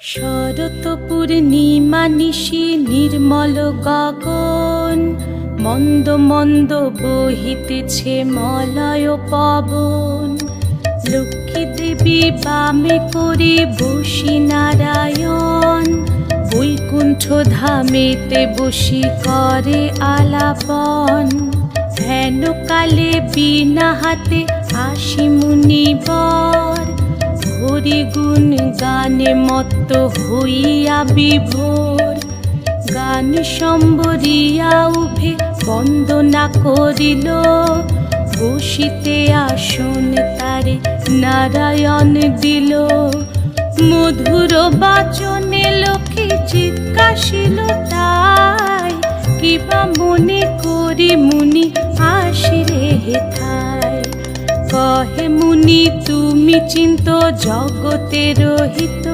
শরৎ পূর্ণিমা নিশি নির্মল গগন, মন্দ মন্দ বহিতেছে মলয় পবন। লক্ষ্মী দেবী বামে করে বসি নারায়ণ, বৈকুণ্ঠ ধামেতে বসি করে আলাপন। হেন কালে বিনা হাতে আসি মুনিবর, হরি গুণ গানে মত্ত হইয়া বিভোর। গান সম্বরিয়া উভে বন্দনা করিল, বসিতে আসন তারে নারায়ণ দিল। মধুর বাচনে লোকে জিজ্ঞাসিল তাই, কিবা মনে করি মুনি আসিরে হেথায়। কহে মুনি তুমি চিন্ত জগতের হিত,